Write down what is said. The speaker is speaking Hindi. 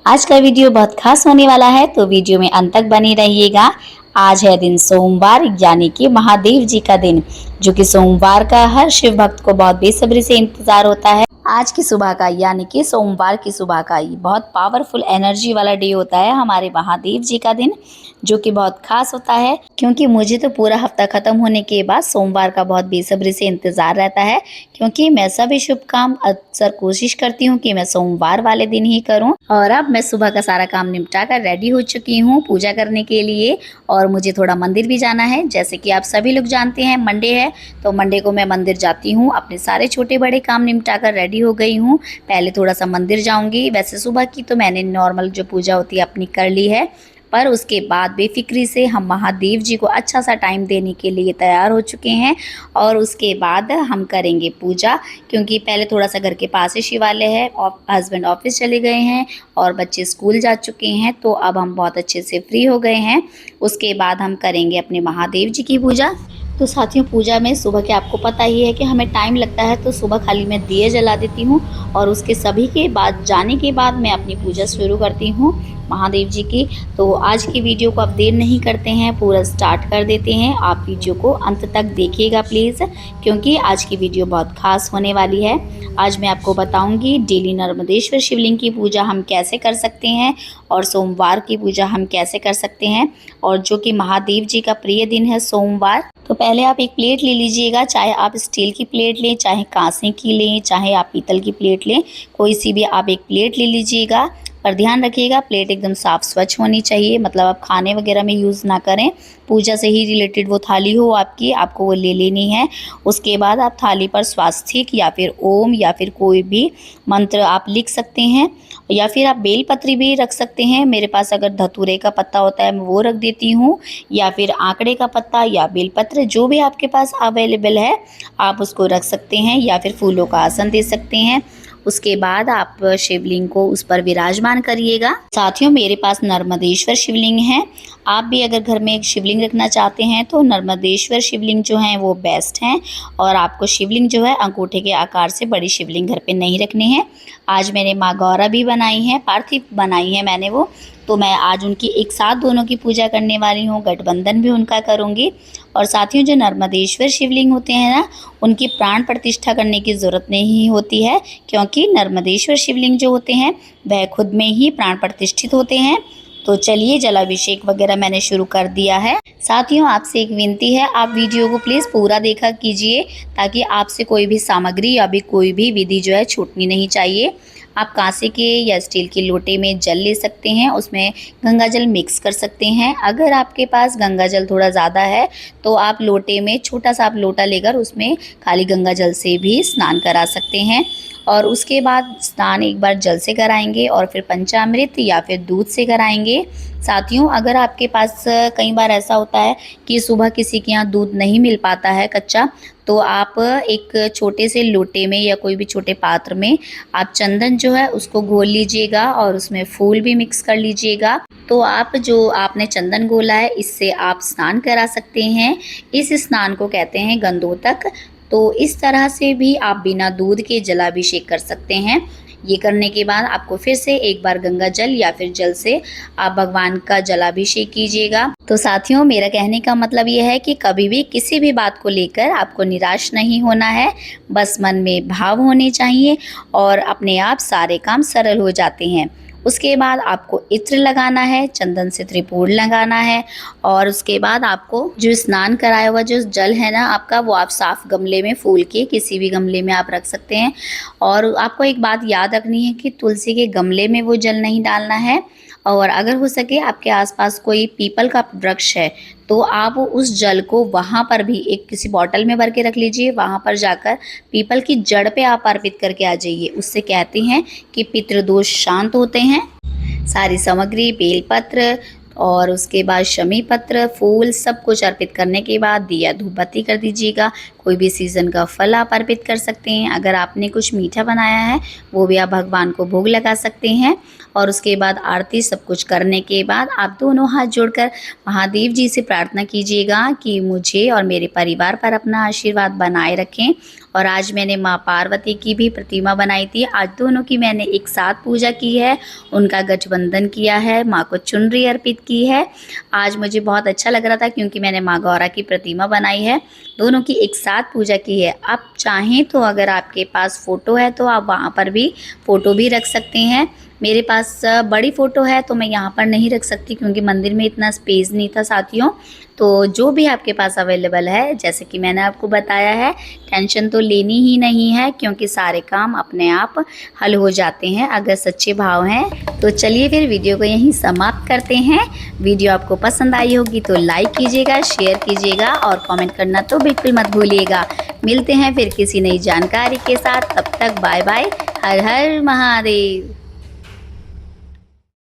आज का वीडियो बहुत खास होने वाला है, तो वीडियो में अंत तक बने रहिएगा। आज है दिन सोमवार, यानी कि महादेव जी का दिन, जो कि सोमवार का हर शिव भक्त को बहुत बेसब्री से इंतजार होता है। आज की सुबह का, यानी कि सोमवार की सुबह का ये बहुत पावरफुल एनर्जी वाला डे होता है, हमारे महादेव जी का दिन, जो कि बहुत खास होता है। क्योंकि मुझे तो पूरा हफ्ता खत्म होने के बाद सोमवार का बहुत बेसब्री से इंतजार रहता है, क्योंकि मैं सभी शुभ काम अक्सर कोशिश करती हूँ कि मैं सोमवार वाले दिन ही करूँ। और अब मैं सुबह का सारा काम निपटा कर रेडी हो चुकी हूँ पूजा करने के लिए, और मुझे थोड़ा मंदिर भी जाना है। जैसे कि आप सभी लोग जानते हैं, मंडे है, तो मंडे को मैं मंदिर जाती हूँ। अपने सारे छोटे बड़े काम निपटा कर रेडी हो गई हूँ। पहले थोड़ा सा मंदिर जाऊंगी। वैसे सुबह की तो मैंने नॉर्मल जो पूजा होती है अपनी कर ली है, पर उसके बाद बेफिक्री से हम महादेव जी को अच्छा सा टाइम देने के लिए तैयार हो चुके हैं। और उसके बाद हम करेंगे पूजा, क्योंकि पहले थोड़ा सा घर के पास ही शिवालय है, और हस्बैंड ऑफिस चले गए हैं और बच्चे स्कूल जा चुके हैं, तो अब हम बहुत अच्छे से फ्री हो गए हैं। उसके बाद हम करेंगे अपने महादेव जी की पूजा। तो साथियों, पूजा में सुबह के आपको पता ही है कि हमें टाइम लगता है, तो सुबह खाली मैं दिए जला देती हूँ, और उसके सभी के बाद जाने के बाद मैं अपनी पूजा शुरू करती हूँ महादेव जी की। तो आज की वीडियो को आप देर नहीं करते हैं, पूरा स्टार्ट कर देते हैं। आप वीडियो को अंत तक देखिएगा प्लीज़, क्योंकि आज की वीडियो बहुत खास होने वाली है। आज मैं आपको बताऊंगी डेली नर्मदेश्वर शिवलिंग की पूजा हम कैसे कर सकते हैं, और सोमवार की पूजा हम कैसे कर सकते हैं, और जो कि महादेव जी का प्रिय दिन है सोमवार। तो पहले आप एक प्लेट ले लीजिएगा, चाहे आप स्टील की प्लेट लें, चाहे कांसे की लें, चाहे आप पीतल की प्लेट लें, कोई सी भी आप एक प्लेट ले लीजिएगा। पर ध्यान रखिएगा, प्लेट एकदम साफ़ स्वच्छ होनी चाहिए, मतलब आप खाने वगैरह में यूज़ ना करें। पूजा से ही रिलेटेड वो थाली हो आपकी, आपको वो ले लेनी है। उसके बाद आप थाली पर स्वास्तिक या फिर ओम या फिर कोई भी मंत्र आप लिख सकते हैं, या फिर आप बेलपत्री भी रख सकते हैं। मेरे पास अगर धतूरे का पत्ता होता है मैं वो रख देती हूँ, या फिर आंकड़े का पत्ता या बेलपत्र, जो भी आपके पास अवेलेबल है आप उसको रख सकते हैं, या फिर फूलों का आसन दे सकते हैं। उसके बाद आप शिवलिंग को उस पर विराजमान करिएगा। साथियों, मेरे पास नर्मदेश्वर शिवलिंग है। आप भी अगर घर में एक शिवलिंग रखना चाहते हैं तो नर्मदेश्वर शिवलिंग जो है वो बेस्ट हैं। और आपको शिवलिंग जो है अंगूठे के आकार से बड़ी शिवलिंग घर पे नहीं रखनी है। आज मैंने माँ गौरा भी बनाई है, पार्थिव बनाई है मैंने वो, तो मैं आज उनकी एक साथ दोनों की पूजा करने वाली हूँ। गठबंधन भी उनका करूँगी। और साथियों, जो नर्मदेश्वर शिवलिंग होते हैं ना, उनकी प्राण प्रतिष्ठा करने की ज़रूरत नहीं होती है, क्योंकि नर्मदेश्वर शिवलिंग जो होते हैं वह खुद में ही प्राण प्रतिष्ठित होते हैं। तो चलिए, जलाभिषेक वगैरह मैंने शुरू कर दिया है। साथियों, आपसे एक विनती है, आप वीडियो को प्लीज़ पूरा देखा कीजिए, ताकि आपसे कोई भी सामग्री या भी कोई भी विधि जो है छूटनी नहीं चाहिए। आप कांसे के या स्टील के लोटे में जल ले सकते हैं, उसमें गंगा जल मिक्स कर सकते हैं। अगर आपके पास गंगा जल थोड़ा ज़्यादा है तो आप लोटे में छोटा सा आप लोटा लेकर उसमें खाली गंगा जल से भी स्नान करा सकते हैं। और उसके बाद स्नान एक बार जल से कराएंगे और फिर पंचामृत या फिर दूध से कराएंगे। साथियों, अगर आपके पास कई बार ऐसा होता है कि सुबह किसी के यहाँ दूध नहीं मिल पाता है कच्चा, तो आप एक छोटे से लोटे में या कोई भी छोटे पात्र में आप चंदन जो है उसको घोल लीजिएगा, और उसमें फूल भी मिक्स कर लीजिएगा। तो आप जो आपने चंदन घोला है, इससे आप स्नान करा सकते हैं। इस स्नान को कहते हैं गंधोतक। तो इस तरह से भी आप बिना दूध के जलाभिषेक कर सकते हैं। ये करने के बाद आपको फिर से एक बार गंगा जल या फिर जल से आप भगवान का जलाभिषेक कीजिएगा। तो साथियों, मेरा कहने का मतलब ये है कि कभी भी किसी भी बात को लेकर आपको निराश नहीं होना है, बस मन में भाव होने चाहिए और अपने आप सारे काम सरल हो जाते हैं। उसके बाद आपको इत्र लगाना है, चंदन से त्रिपुर लगाना है, और उसके बाद आपको जो स्नान कराया हुआ जो जल है ना आपका, वो आप साफ गमले में, फूल के किसी भी गमले में आप रख सकते हैं। और आपको एक बात याद रखनी है कि तुलसी के गमले में वो जल नहीं डालना है। और अगर हो सके आपके आसपास कोई पीपल का वृक्ष है तो आप उस जल को वहाँ पर भी एक किसी बॉटल में भर के रख लीजिए। वहाँ पर जाकर पीपल की जड़ पे आप अर्पित करके आ जाइए। उससे कहते हैं कि पितृदोष शांत होते हैं। सारी सामग्री, बेलपत्र और उसके बाद शमी पत्र, फूल, सब कुछ अर्पित करने के बाद दिया धूप बत्ती कर दीजिएगा। कोई भी सीज़न का फल आप अर्पित कर सकते हैं। अगर आपने कुछ मीठा बनाया है वो भी आप भगवान को भोग लगा सकते हैं। और उसके बाद आरती सब कुछ करने के बाद आप दोनों हाथ जोड़कर महादेव जी से प्रार्थना कीजिएगा कि मुझे और मेरे परिवार पर अपना आशीर्वाद बनाए रखें। और आज मैंने माँ पार्वती की भी प्रतिमा बनाई थी। आज दोनों की मैंने एक साथ पूजा की है, उनका गठबंधन किया है, माँ को चुनरी अर्पित की है। आज मुझे बहुत अच्छा लग रहा था क्योंकि मैंने माँ गौरा की प्रतिमा बनाई है, दोनों की एक साथ पूजा की है। आप चाहें तो अगर आपके पास फ़ोटो है तो आप वहाँ पर भी फ़ोटो भी रख सकते हैं। मेरे पास बड़ी फ़ोटो है तो मैं यहाँ पर नहीं रख सकती क्योंकि मंदिर में इतना स्पेस नहीं था साथियों। तो जो भी आपके पास अवेलेबल है, जैसे कि मैंने आपको बताया है, टेंशन तो लेनी ही नहीं है क्योंकि सारे काम अपने आप हल हो जाते हैं अगर सच्चे भाव हैं। तो चलिए फिर वीडियो को यहीं समाप्त करते हैं। वीडियो आपको पसंद आई होगी तो लाइक कीजिएगा, शेयर कीजिएगा और कमेंट करना तो बिल्कुल मत भूलिएगा। मिलते हैं फिर किसी नई जानकारी के साथ, तब तक बाय बाय। हर हर महादेव।